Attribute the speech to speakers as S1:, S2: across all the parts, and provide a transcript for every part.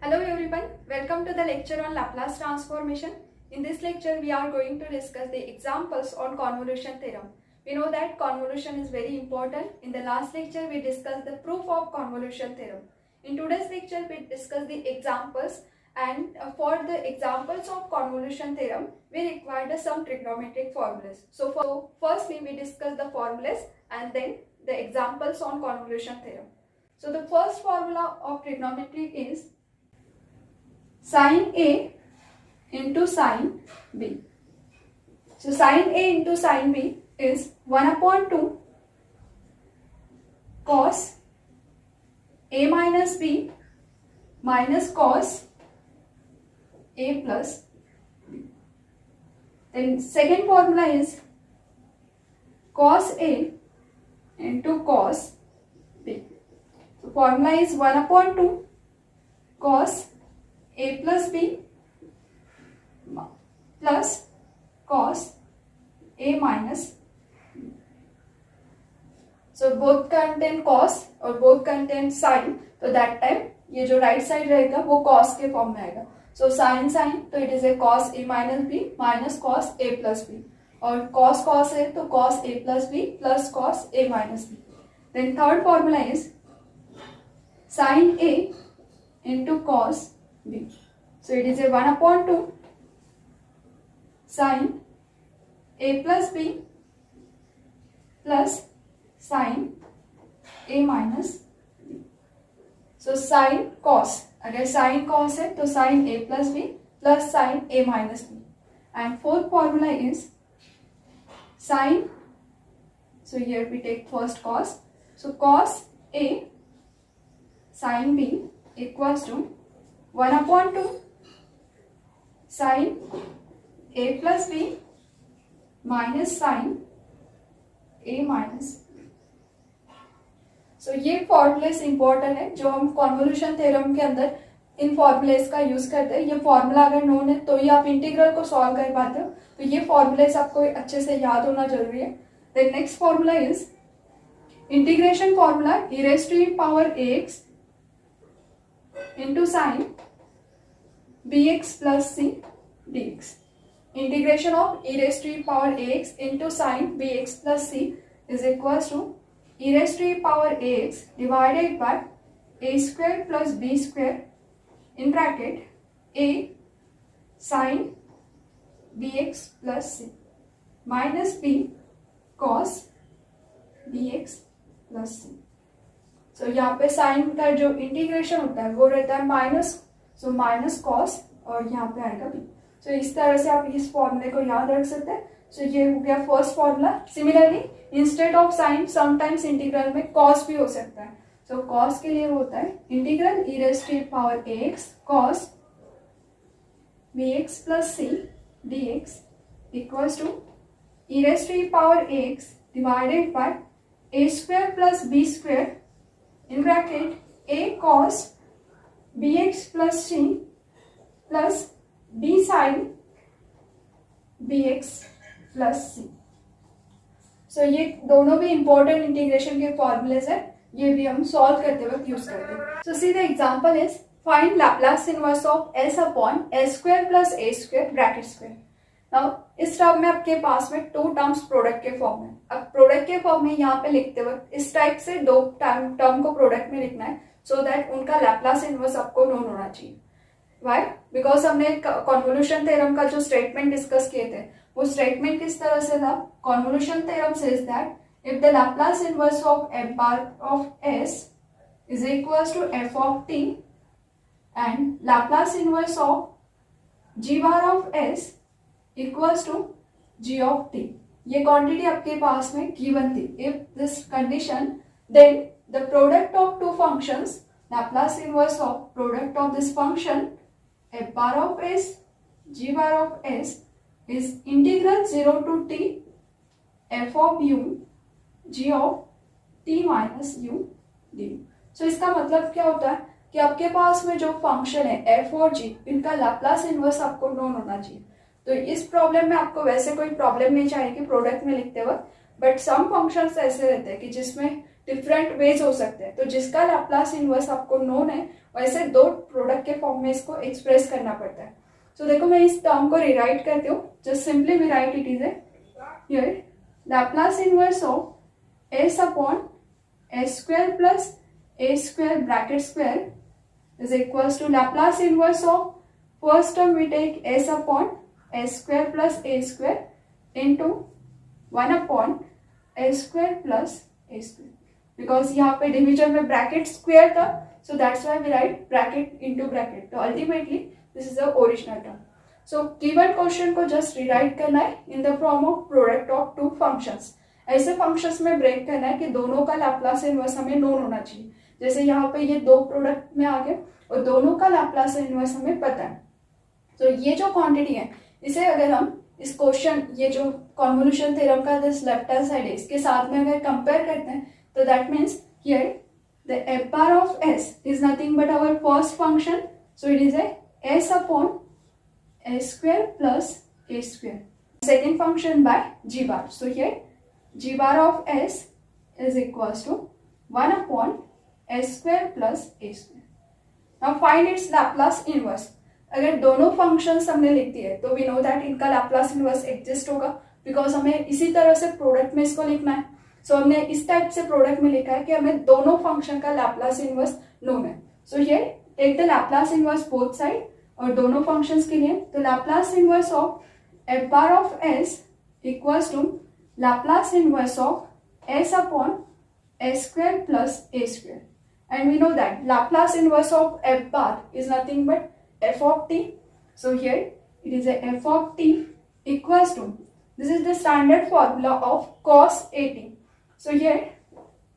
S1: Hello everyone, welcome to the lecture on Laplace transformation. In this lecture, we are going to discuss the examples on convolution theorem. We know that convolution is very important. In the last lecture, we discussed the proof of convolution theorem. In today's lecture, we discuss the examples, and for the examples of convolution theorem, we required some trigonometric formulas. So firstly, we discuss the formulas and then the examples on convolution theorem. So the first formula of trigonometry is sin A into sin B. So sin A into sin B is 1 upon 2 cos A minus B minus cos A plus B. Then second formula is cos A into cos B. So formula is 1 upon 2 cos A plus B plus cos A minus B. So both contain cos और both contain sin, तो that time ये जो right side रहेगा वो cos के form में आएगा. So sin तो it is a cos A minus B minus cos A plus B, और cos है तो cos A plus B plus cos A minus B. Then third formula is sin A into cos B. So it is a 1 upon 2 sin A plus B plus sin A minus B. So sin cos, अगर sin cos है तो sin A plus B plus sin A minus B. And fourth formula is sin, so here we take first cos, so cos A sin B equals to 1 upon 2 sin A plus B minus sin A minus B. So ये formulas important है जो हम convolution theorem के अंदर इन formulas का use करते हैं. ये फॉर्मूला अगर नोन है तो ही आप इंटीग्रल को सॉल्व कर पाते हो, तो ये फॉर्मूलेस आपको अच्छे से याद होना जरूरी है. Then next formula is integration formula e raised to power ax into sin bx plus c dx. Integration of e raised to power ax into sin bx plus c is equals to e raised to power ax divided by a square plus b square in bracket a sin bx plus c minus b cos bx plus c. So यहाँ पे sign का जो integration होता है वो रहता है minus, so minus cos और यहाँ पे आएगा बी. सो इस तरह से आप इस फॉर्मूले को याद रख सकते हैं. सो ये हो गया first formula. Similarly instead of sine sometimes integral में कॉस भी हो सकता है. सो कॉस के लिए होता है integral e raised to power ax cos bx plus c dx equals to e raised to power ax divided by a square plus b square in bracket a cos bx plus c plus b sin bx plus c. सो ये दोनों भी important integration के formulas है, ये भी हम solve करते वक्त यूज करते हैं. So see the example is find Laplace inverse of s upon s square plus a square bracket square. Now इस टर्म में आपके पास में टू टर्म्स प्रोडक्ट के फॉर्म में. अब प्रोडक्ट के फॉर्म में यहाँ पे लिखते वक्त इस टाइप से दो टर्म को प्रोडक्ट में लिखना है, सो दैट उनका लैप्लास इनवर्स आपको नोन होना चाहिए. वाई? बिकॉज हमने कॉन्वोल्यूशन थ्योरम का जो स्टेटमेंट डिस्कस किए थे वो स्टेटमेंट किस तरह से था. Convolution theorem says that if the Laplace inverse of f bar of s is equals to f of t and Laplace inverse of g bar of s equals to g of t. ये quantity आपके पास में given थी. If this condition then the product of two functions Laplace inverse of product of this function f bar of s g bar of s is integral 0 to t f of u g of t minus u du. सो इसका मतलब क्या होता है कि आपके पास में जो फंक्शन है f और g, इनका लाप्लास इनवर्स आपको नोन होना चाहिए. तो इस प्रॉब्लम में आपको वैसे कोई प्रॉब्लम नहीं चाहिए प्रोडक्ट में लिखते वक्त, बट सम फंक्शंस ऐसे रहते हैं कि जिसमें डिफरेंट वेज हो सकते हैं. तो जिसका लैप्लास इनवर्स आपको नोन है वैसे दो प्रोडक्ट के फॉर्म में इसको एक्सप्रेस करना पड़ता है. सो देखो मैं इस टर्म को रिराइट करती हूँ. Just simply we write it is here Laplace inverse of s upon s square plus A square bracket square is equals to Laplace inverse of first term we take s upon s square plus a square into 1 upon s square plus a square. Because यहाँ पे division में bracket square था, so that's why we write bracket into bracket. तो ultimately this is the original term. So given question को just rewrite करना है in the form of product of two functions. ऐसे functions में break करना है कि दोनों का लैप्लास इनवर्स हमें नोन होना चाहिए. जैसे यहाँ पे ये दो प्रोडक्ट में आ गए और दोनों का लैप्लास इनवर्स हमें पता है. तो ये जो क्वांटिटी है इसे अगर हम इस क्वेश्चन ये जो कॉन्वोल्यूशन थ्योरम का दिस लेफ्ट हैंड साइड है इसके साथ में अगर कंपेयर करते हैं तो that means here the f bar of s is nothing but our first function. So it is a s upon s square plus A square. Second function by g bar. So here g bar of s is equals to 1 upon s square plus A square. Now find its Laplace inverse. अगर दोनों functions हमने लिख दिए तो we know that इनका Laplace inverse exist होगा because हमें इसी तरह से प्रोडक्ट में इसको लिखना है. सो हमने इस टाइप से प्रोडक्ट में लिखा है कि हमें दोनों फंक्शन का लैप्लास इनवर्स नोन है. So here take the Laplace inverse both side और दोनों फंक्शंस के लिए. तो Laplace inverse of f bar of s equals to Laplace inverse of s upon s square plus A square. And we know that Laplace inverse of f bar is nothing but f of t. So here it is a f of t equals to, this is the standard formula of cos at. So here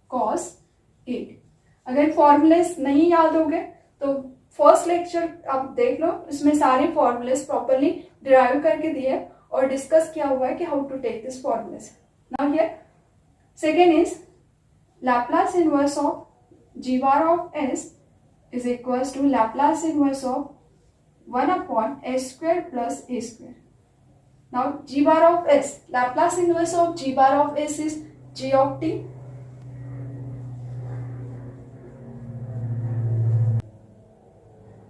S1: cos 8. अगर formulas नहीं याद हो गए तो first lecture आप देख लो, इसमें सारे फॉर्मूलेस प्रॉपरली डिराइव करके दिए और डिस्कस किया हुआ है कि how to take this formulas. Now here second is Laplace inverse of g bar of s is equals to Laplace inverse of 1 upon s square plus a square. Now g bar of s, Laplace inverse of g bar of s is g of t.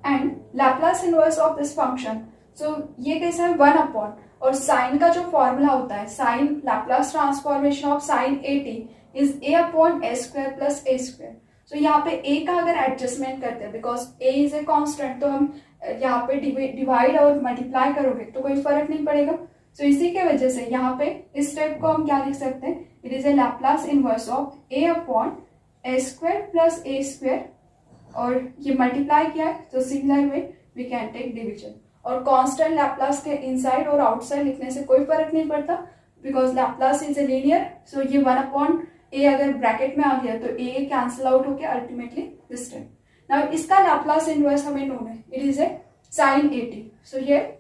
S1: And Laplace inverse of this function, so ये कैसा है 1 upon, और sign का जो formula होता है sine Laplace transformation of sine A T is A upon A square plus A square. So यहाँ पे a का अगर एडजस्टमेंट करते हैं because a is a constant तो हम यहाँ पे डिवाइड और मल्टीप्लाई करोगे तो कोई फर्क नहीं पड़ेगा. सो इसी के वजह से यहाँ पे इस स्टेप को हम क्या लिख सकते हैं, it is a Laplace inverse of a upon A square plus A square और ये मल्टीप्लाई किया है तो similar way we can take division. और कांस्टेंट लैप्लास के इनसाइड और आउटसाइड लिखने से कोई फर्क नहीं पड़ता because Laplace is a linear. So ये 1 अपॉन ए अगर ब्रैकेट में आ गया तो ए कैंसिल आउट होके अल्टीमेटली दिस टाइम. नाउ इसका लैप्लास इनवर्स हमें नोन है, it is a sine A T. So here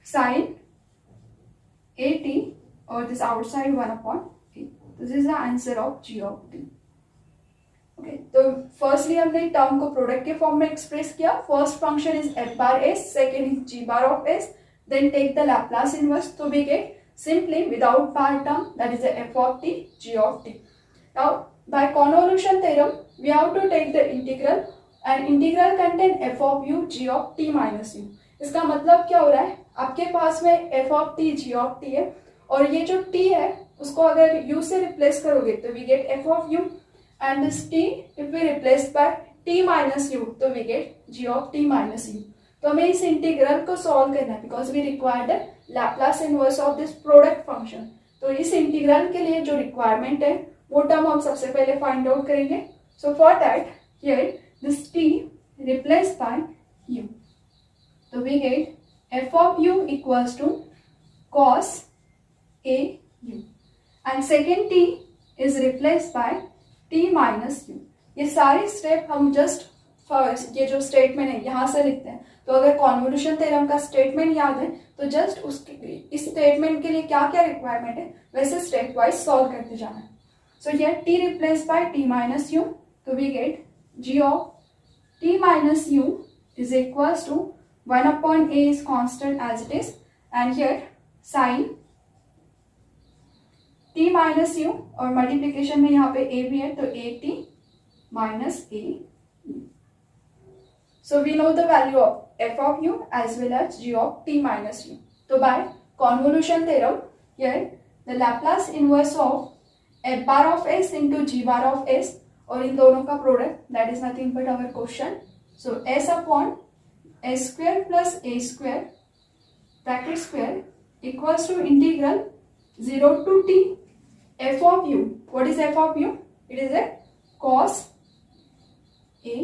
S1: sine A T और this outside 1 upon A. This is the answer of G of T. Okay, तो firstly हमने term को product के form में express किया. First function is F bar S, second is G bar of S, then take the Laplace inverse तो we get simply without bar term, that is a f of t, g of t. Now by convolution theorem we have to take the integral and integral contain f of u, g of t minus u. इसका मतलब क्या हो रहा है, आपके पास में f of t, g of t है और ये जो t है उसको अगर u से रिप्लेस करोगे तो we get f of u and this t if we replace by t minus u तो we get g of t minus u. तो हमें इस इंटीग्रल को सॉल्व करना है because we required Laplace inverse of this product function. तो इस integral के लिए जो रिक्वायरमेंट है वो टर्म हम सबसे पहले फाइंड आउट करेंगे. So for that here this t replace by u तो we get f of u equals to cos a u and second t is replace by t minus u. ये सारे step हम just ये जो statement है यहाँ से लिखते हैं. तो अगर कॉन्वोल्यूशन थ्योरम का स्टेटमेंट याद है तो जस्ट उसके इस स्टेटमेंट के लिए क्या क्या रिक्वायरमेंट है वैसे स्टेप वाइज सॉल्व करते जाना है. So here t replace by t minus u तो we get g of t minus u is equals to 1 upon a is constant as it is and here sine t minus u और multiplication में यहाँ पे a भी है तो a t minus a. So we know the value of f of u as well as g of t minus u. So by convolution theorem, here the Laplace inverse of f bar of s into g bar of s और इन दोनों का product that is nothing but our question. So s upon s square plus a square bracket square equals to integral 0 to t f of u. What is f of u? It is a cos a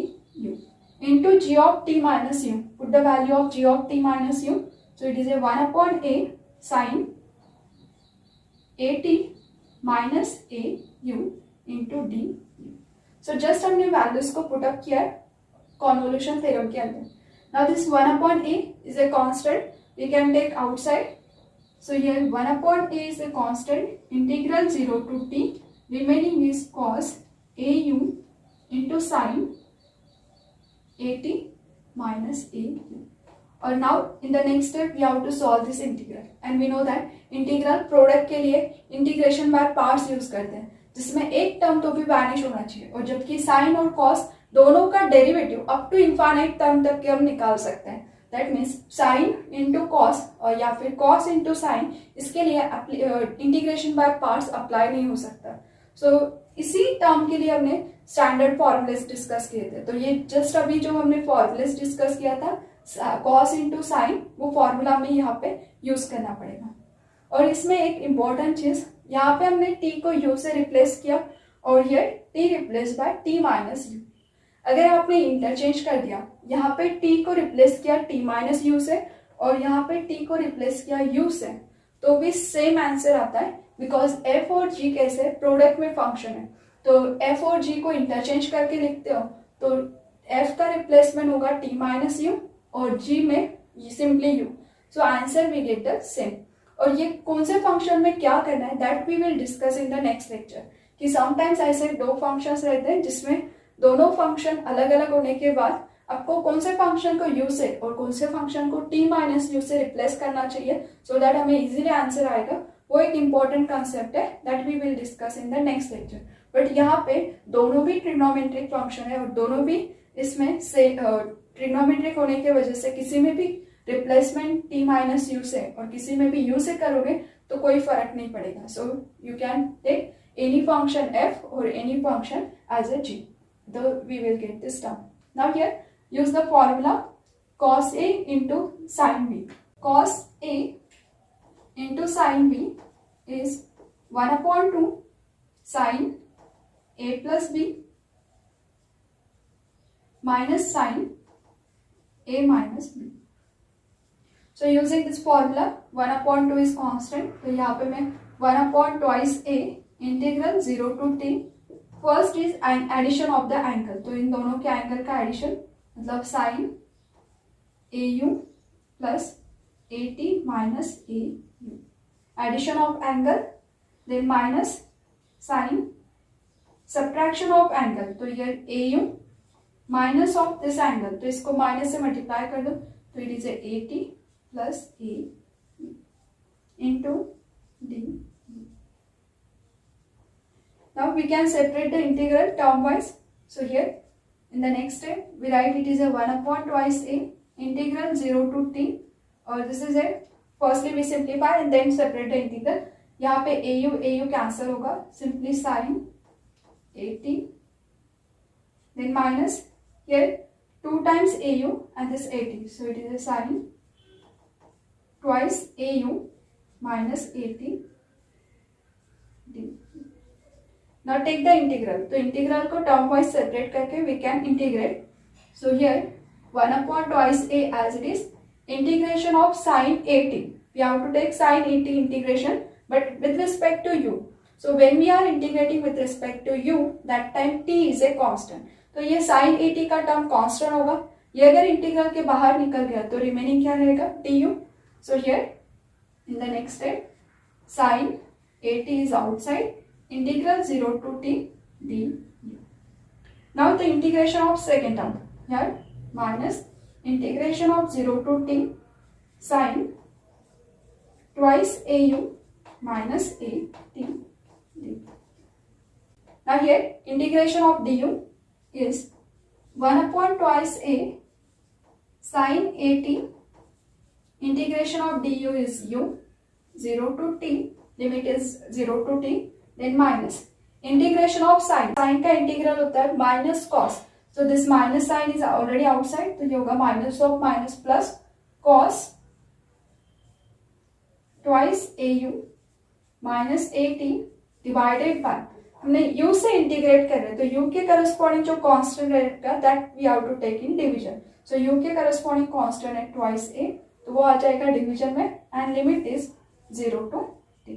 S1: u into g of t minus u. Put the value of g of t minus u. So it is a 1 upon a sin a t minus a u into d. So just हमने values को put up किया है convolution theorem के अंदर. Now this 1 upon a is a constant. We can take outside. So here 1 upon a is a constant. Integral 0 to t. Remaining is cos a u into sin a t minus a u. और now in the next step we have to solve this integral. And we know that integral product के लिए integration by parts use करते हैं, जिसमें एक term तो भी vanish होना चाहिए, और जबकि साइन और कॉस दोनों का derivative up to infinite term तक के हम निकाल सकते हैं. That means sine into cos और या फिर कॉस इंटू साइन, इसके लिए इंटीग्रेशन बाय पार्ट्स अप्लाई नहीं हो सकता. सो इसी टर्म के लिए हमने स्टैंडर्ड फॉर्मूलेस डिस्कस किए थे. तो ये जस्ट अभी जो हमने फॉर्मूलेस डिस्कस किया था कॉस इंटू साइन, वो फॉर्मूला हमें यहाँ पे यूज करना पड़ेगा. और इसमें एक इम्पॉर्टेंट चीज, यहाँ पे हमने t को u से रिप्लेस किया और ये t replace by t minus u. अगर आपने इंटरचेंज कर दिया, यहाँ पे t को रिप्लेस किया t माइनस u से और यहाँ पे t को रिप्लेस किया u से, तो भी सेम आंसर आता है, बिकॉज f और g कैसे प्रोडक्ट में फंक्शन है. तो f और g को इंटरचेंज करके लिखते हो तो f का रिप्लेसमेंट होगा t माइनस u और g में simply u. So answer we get the same. और ये कौन से फंक्शन में क्या करना है that we will discuss in the next lecture. कि समटाइम्स ऐसे दो फंक्शंस रहते हैं जिसमें दोनों फंक्शन अलग अलग होने के बाद आपको कौन से फंक्शन को u से और कौन से फंक्शन को t माइनस u से रिप्लेस करना चाहिए, सो दैट हमें इजीली आंसर आएगा. वो एक इम्पॉर्टेंट कंसेप्ट है that we will discuss in the next lecture. But यहाँ पे दोनों भी ट्रिग्नोमेट्रिक फंक्शन है और दोनों भी इसमें से ट्रिग्नोमेट्रिक होने की वजह से किसी में भी रिप्लेसमेंट t माइनस u से और किसी में भी u से करोगे तो कोई फर्क नहीं पड़ेगा. So you can take any function f और any function as a g. We will get this term. Now here use the formula cos a into sin b. Cos a into sin b is 1 upon 2 sin a plus b minus sin a minus b. So using this formula 1 upon 2 is constant. तो यहाँ पे मैं 1 upon twice a integral 0 to t. First is addition of the angle. तो इन दोनों के angle का addition मतलब sine A U plus A T minus A U, addition of angle. Then minus sine subtraction of angle. तो ये A U minus of this angle, तो इसको माइनस से मल्टीप्लाई कर दो तो it is A T plus A into D. Now we can separate the integral term wise. So here in the next step we write it is a 1 upon twice a integral 0 to t, or this is a firstly we simplify and then separate the integral. यहाँ पे au cancel होगा, simply sin a t, then minus here 2 times au and this a t, so it is a sin twice au minus a t d. Now take the integral. तो integral को term wise separate करके we can integrate. So here 1 upon twice a as it is. Integration of sin a t. We have to take sin a t integration, but with respect to u. So when we are integrating with respect to u, that time t is a constant. तो ये sin a t का term constant होगा. ये अगर integral के बाहर निकल गया तो रिमेनिंग क्या रहेगा du. So here in the next step sin a t is outside. Integral 0 to t du. Now the integration of second term here minus integration of 0 to t sin twice au minus a t du. Now here integration of du is 1 upon twice a sin at, integration of du is u, 0 to t, limit is 0 to t, then minus integration of sin, sin का integral होता है minus cos, so this minus sign is already outside, तो ये होगा minus of minus plus cos twice au minus at divided by, हमने u से integrate कर रहे हैं तो u के करस्पॉन्डिंग जो कांस्टेंट रहेगा that we have to take in division, so u के करस्पॉन्डिंग कांस्टेंट है ट्वाइस a, तो वो आ जाएगा डिवीजन में and limit is 0 to t.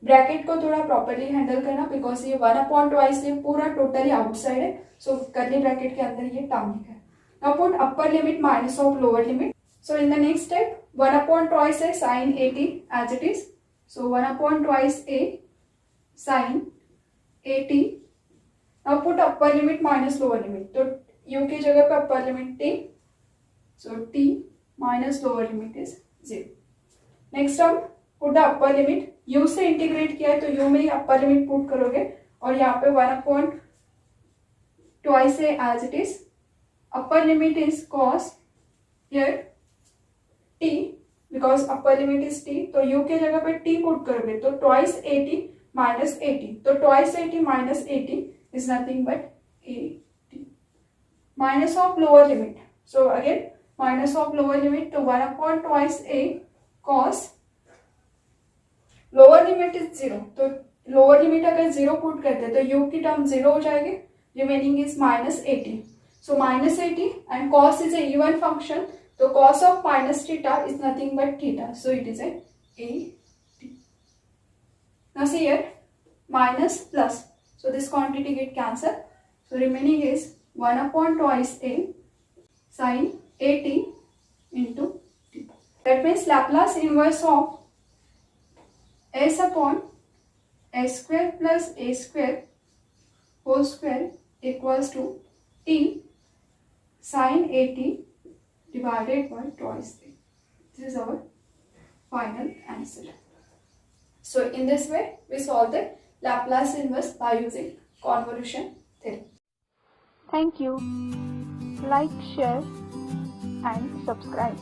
S1: Bracket को थोड़ा प्रॉपर्ली हैंडल करना बिकॉज ये 1/2 ये पूरा टोटली आउटसाइड है, सो कर्ली ब्रैकेट के अंदर ये टर्म है. Now put upper limit minus of lower limit. So in the next step 1/2 है sin at as it is, so 1/2 a sin at. Now put upper limit minus lower limit, तो u की जगह पे upper limit t, so t minus lower limit is 0. Next term put the upper limit, u से integrate किया है तो u में ही upper limit put करोगे और यहाँ पे 1/2 a as it is, upper limit is cos here t because upper limit is t, तो u के जगह पे t पुट करोगे तो twice at minus at, तो twice at minus at is nothing but at. Minus of lower limit, so again minus of lower limit, तो 1/2 a cos lower limit is 0, तो lower limit अगर 0 put करते तो u की term 0 हो जाएगी, remaining is minus at, so minus at and cos is a even function, so cos of minus theta is nothing but theta, so it is a at. Now see here minus plus, so this quantity get cancelled, so remaining is 1/2 a sin at into t. That means Laplace inverse of s upon s square plus a square whole square equals to t sin at divided by twice a. This is our final answer. So in this way we solve the Laplace inverse by using convolution theorem.
S2: Thank you. Like, share and subscribe.